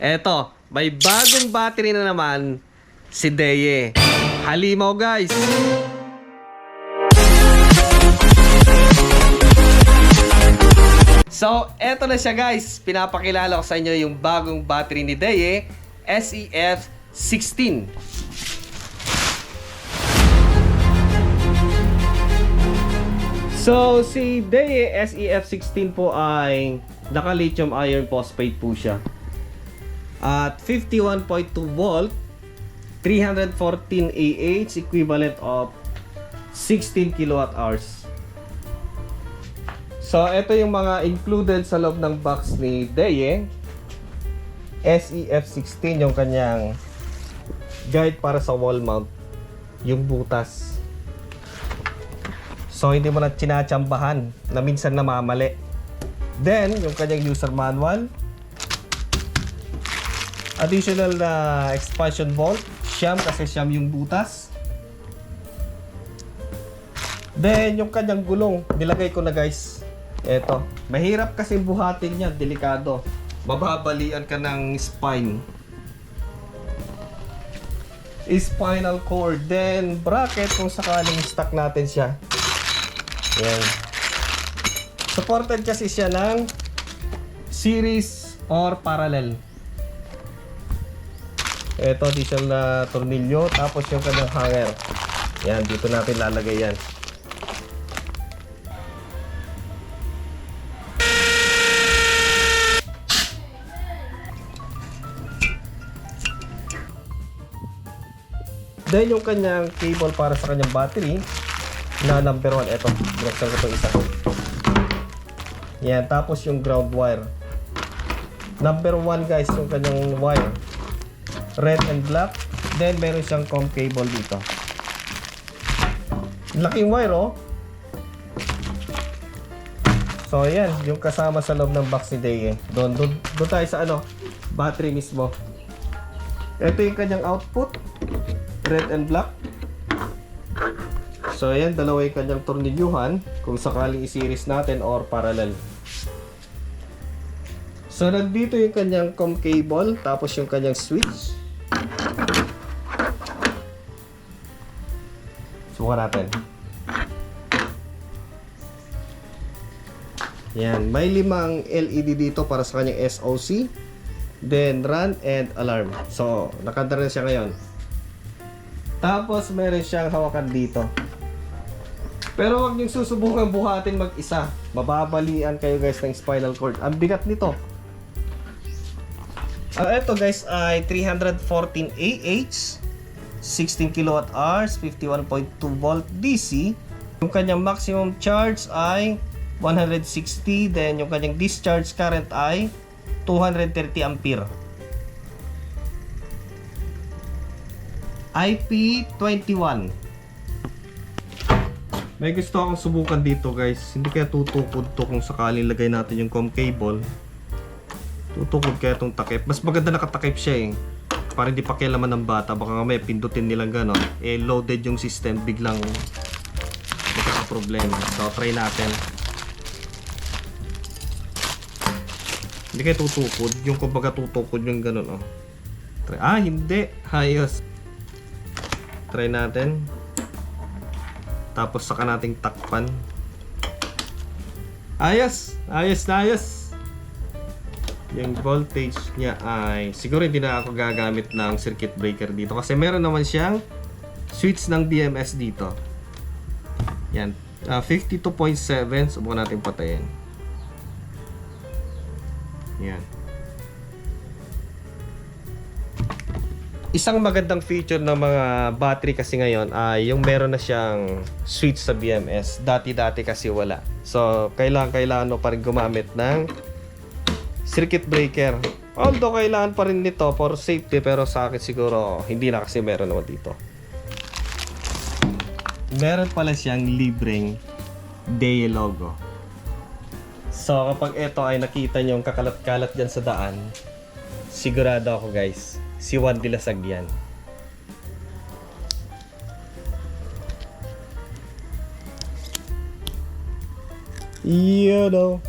Eto, may bagong battery na naman si Deye. Halimaw guys! So, eto na siya guys. Pinapakilala ko sa inyo yung bagong battery ni Deye, SEF16. So, si Deye SEF16 po ay naka-lithium iron phosphate po siya. At 51.2 volt, 314 Ah, equivalent of 16 kilowatt hours. So, ito yung mga included sa loob ng box ni Deye. SEF16, yung kanyang guide para sa wall mount. Yung butas. So, hindi mo na tinatsambahan na minsan namamali. Then, yung kanyang user manual. Additional na expansion bolt. Siyam kasi siyam yung butas. Then, yung kanyang gulong. Nilagay ko na guys. Eto. Mahirap kasi buhatin niya. Delikado. Mababalian ka ng spine. Spinal cord. Then, bracket kung sakaling stuck natin siya. Yan. Supported kasi siya ng series or parallel. Ito, additional na tornilyo. Tapos yung kanyang hanger. Yan, dito natin lalagay yan. Then yung kanyang cable para sa kanyang battery na number 1. Ito, binuksan ko itong isa. Yan, tapos yung ground wire. Number 1 guys, yung kanyang wire. Red and black. Then meron siyang COM cable dito. Laking wire oh. So yan, yung kasama sa loob ng box ni Deye. Doon tayo sa ano, battery mismo. Ito yung kanyang output. Red and black. So ayan, dalawa yung kanyang tornilyuhan kung sakaling i-series natin or parallel. So nandito yung kanyang COM cable, tapos yung kanyang switch. Subukan natin. Yan, may 5 LED dito para sa kanyang SOC. Then run and alarm. So nakanda na siya ngayon. Tapos meron siyang hawakan dito. Pero wag niyong susubukan buhatin mag-isa. Mababalian kayo guys ng spinal cord. Ang bigat nito. Ito guys ay 314 Ah, 16 kWh, 51.2 volt DC. Yung kanyang maximum charge ay 160. Then yung kanyang discharge current ay 230 ampere. IP21. May gusto akong subukan dito guys. Hindi kaya tutukod to kung sakaling lagay natin yung COM cable. Tutukod kaya itong takip. Mas maganda nakatakip siya eh. Para hindi pakialaman ng bata. Baka may pindutin nilang gano'n. Eh loaded yung system. Biglang magkakaproblema. So try natin. Hindi kaya tutukod. Yung kumbaga tutukod yung gano'n oh. Try. Hindi. Ayos. Try natin. Tapos saka nating takpan. Ayos! Ayos na ayos! Yung voltage niya ay siguro hindi na ako gagamit ng circuit breaker dito kasi meron naman siyang switch ng BMS dito. Yan. 52.7. Subukan natin patayin. Yan. Isang magandang feature ng mga battery kasi ngayon ay yung meron na siyang switch sa BMS. Dati-dati kasi wala. So, kailangan mo pa rin gumamit ng circuit breaker. Although, kailangan pa rin nito for safety. Pero sa akin siguro, hindi na kasi meron naman dito. Meron pala siyang libreng Deye logo. So, kapag ito ay nakita nyo yung kakalat-kalat dyan sa daan, sigurado ako guys, si Juan Dilasag yan. You know.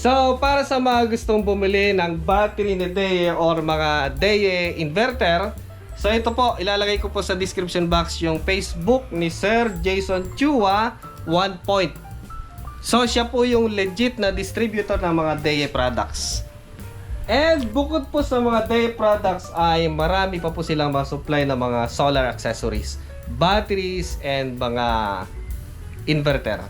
So, para sa mga gustong bumili ng battery ni DEYE or mga DEYE inverter, so ito po, ilalagay ko po sa description box yung Facebook ni Sir Jason Chua 1 Point. So, siya po yung legit na distributor ng mga DEYE products. And bukod po sa mga DEYE products ay marami pa po silang ma-supply ng mga solar accessories, batteries, and mga inverter.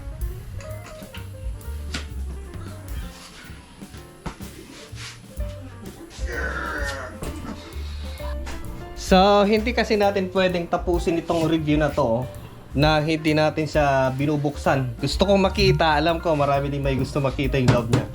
So, hindi kasi natin pwedeng tapusin itong review na to na hindi natin siya binubuksan. Gusto kong makita, alam ko marami din may gusto makita yung loob niya.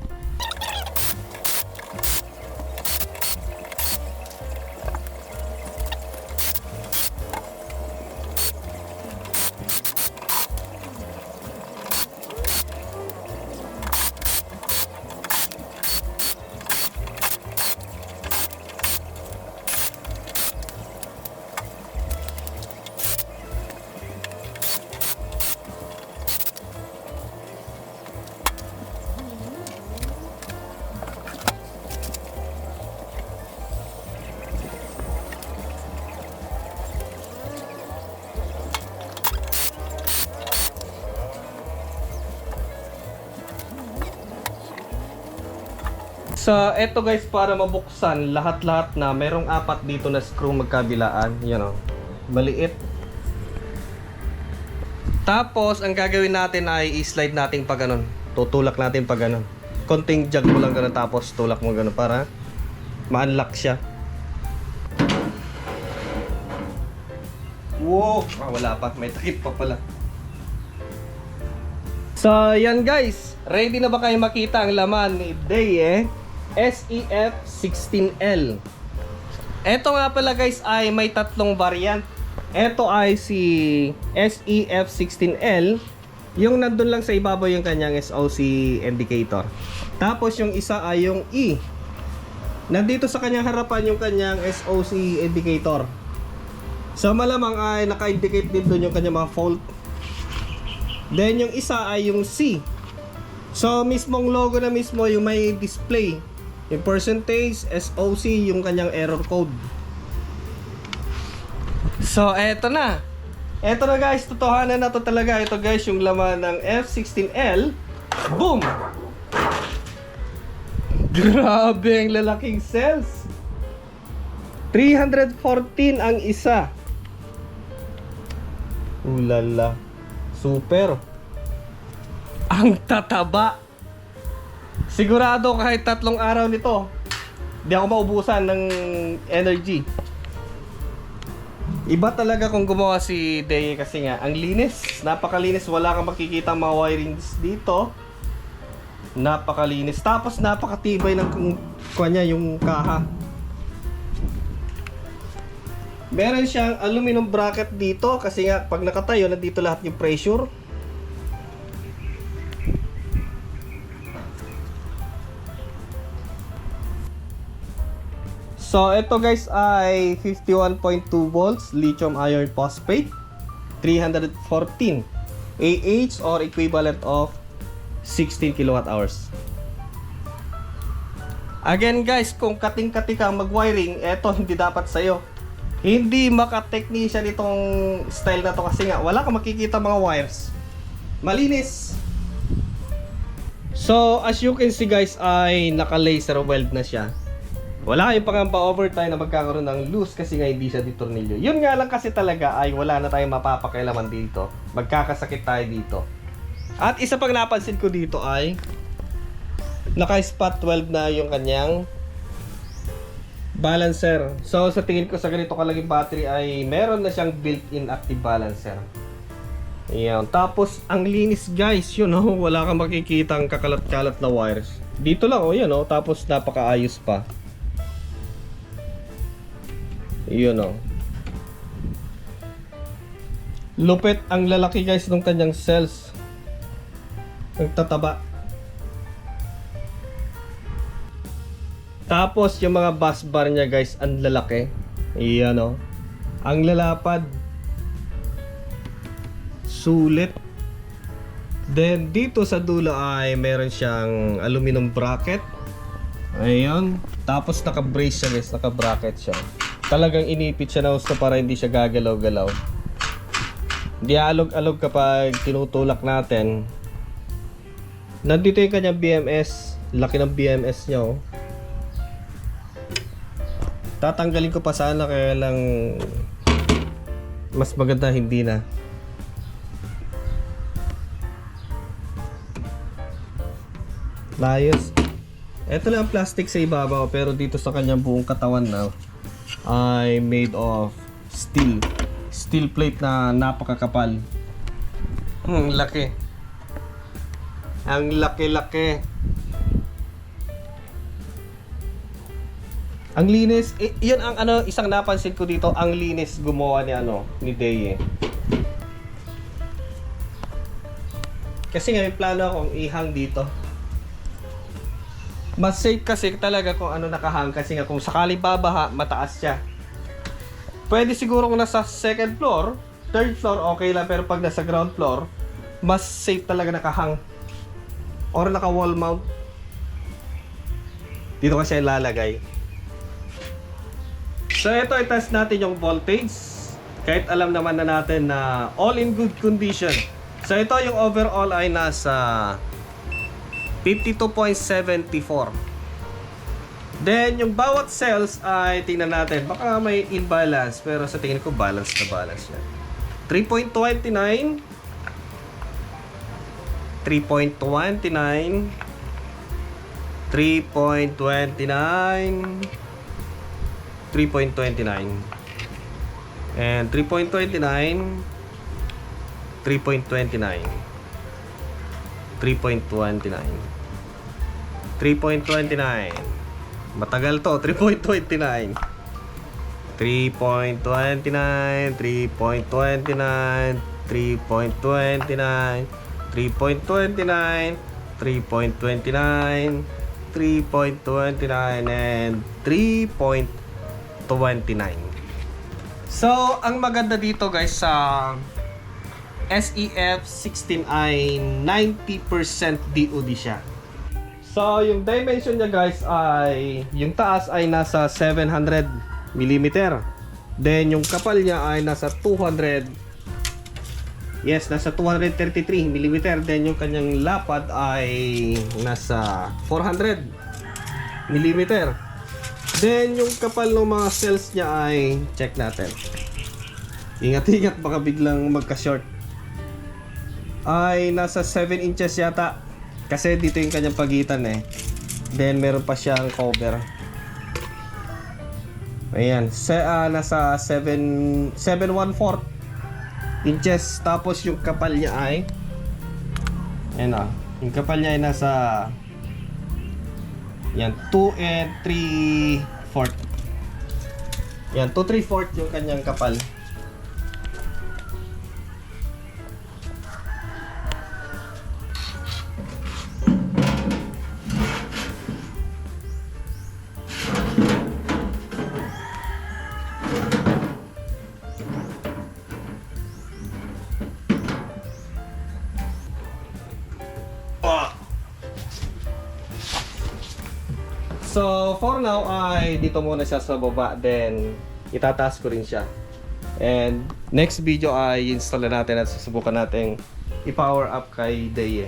So, eto guys, para mabuksan lahat-lahat na merong 4 dito na screw magkabilaan, you know, maliit. Tapos, ang gagawin natin ay i-slide natin pa ganun. Tutulak natin pa ganun. Konting jog mo lang ganun, tapos tulak mo ganun para ma-unlock siya. Wow! Wala pa, may takip pa pala. So, yan guys. Ready na ba kayo makita ang laman ni DEYE SEF16L? Ito nga pala guys ay may 3 variant. Ito ay si SEF16L. Yung nandun lang sa ibabaw yung kanyang SOC indicator. Tapos yung isa ay yung E. Nandito sa kanyang harapan yung kanyang SOC indicator. So malamang ay naka-indicate din doon yung kanyang mga fault. Then yung isa ay yung C. So mismong logo na mismo yung may display. Yung percentage, SOC, yung kanyang error code. So eto na. Eto na guys, totohanan na to talaga. Ito guys yung laman ng F16L. Boom! Grabe ang lalaking cells. 314 ang isa. Ulala. Super. Ang tataba. Sigurado kahit 3 araw nito, di ako maubusan ng energy. Iba talaga kung gumawa si DEYE kasi nga, ang linis. Napakalinis. Wala kang makikita mga wirings dito. Napakalinis. Tapos napakatibay ng kanya yung kaha. Meron siyang aluminum bracket dito kasi nga pag nakatayo, nandito lahat yung pressure. So, ito guys ay 51.2 volts lithium iron phosphate, 314 AH or equivalent of 16 kilowatt hours. Again guys, kung kating-kati kang mag-wiring, eto hindi dapat sa'yo. Hindi maka-technician itong style na to kasi nga wala kang makikita mga wires. Malinis. So, as you can see guys, ay naka-laser weld na siya. Wala kayong pangamba-overtime na magkakaroon ng loose kasi nga hindi siya ditornilyo. Yun nga lang kasi talaga ay wala na tayong mapapakialaman dito. Magkakasakit tayo dito. At isa pang napansin ko dito ay naka-spot 12 na yung kanyang balancer. So sa tingin ko sa ganito kalaking battery ay meron na siyang built-in active balancer. Ayan. Tapos ang linis guys, yun oh, wala kang makikita ang kakalat-kalat na wires. Dito lang oh, yan oh, tapos napakaayos pa. Yun oh. Lupit ang lalaki guys ng kanyang cells. Nagtataba. Tapos yung mga bus bar niya guys, ang lalaki. Iyan oh. Ang lalapad. Sulit. Then dito sa dulo ay meron siyang aluminum bracket. Ayun. Tapos naka-brace siya guys, naka-bracket siya. Talagang inipit siya na gusto para hindi siya gagalaw-galaw. Hindi alog-alog kapag tinutulak natin. Nandito yung kanyang BMS. Laki ng BMS niya oh. Tatanggalin ko pa sana kaya lang mas maganda hindi na. Layos. Ito lang ang plastic sa ibabaw pero dito sa kanyang buong katawan na ay made of steel. Steel plate na napakakapal. Laki. Ang laki-laki. Ang linis. Yun ang isang napansin ko dito, ang linis gumawa ni Deye. Kasi nga may plano akong ihang dito. Mas safe kasi talaga kung nakahang kasi nga kung sakali babaha, mataas siya. Pwede siguro kung nasa second floor, third floor okay lang pero pag nasa ground floor, mas safe talaga nakahang. Or naka wall mount. Dito kasi ilalagay. So ito i-test natin yung voltage. Kahit alam naman na natin na all in good condition. So ito yung overall ay nasa 52.74. Then yung bawat cells ay tingnan natin. Baka may imbalance pero sa tingin ko balance na balance yan. 3.29 3.29 3.29 3.29 and 3.29 3.29 3.29 3.29 matagal to 3.29 3.29 3.29 3.29 3.29 3.29 3.29 and 3.29. So, ang maganda dito guys sa SEF16 ay 90% DOD siya. So, yung dimension niya guys ay yung taas ay nasa 700 mm. Then yung kapal niya ay nasa 200. Yes, nasa 233 mm. Then yung kanyang lapad ay nasa 400 mm. Then yung kapal ng mga cells niya ay check natin. Ingat-ingat baka biglang magka-short. Ay nasa 7 inches yata. Kasi dito yung kanyang pagitan eh. Then meron pa siyang cover. Ayan, nasa 7 1/4 inches. Tapos yung kapal niya ay ayan yung kapal niya ay nasa yan 2 and 3/4. Yan 2 3/4 yung kanyang kapal. So, for now ay dito muna siya sa baba, then itataas ko rin siya. And next video ay install natin at susubukan natin i-power up kay Deye.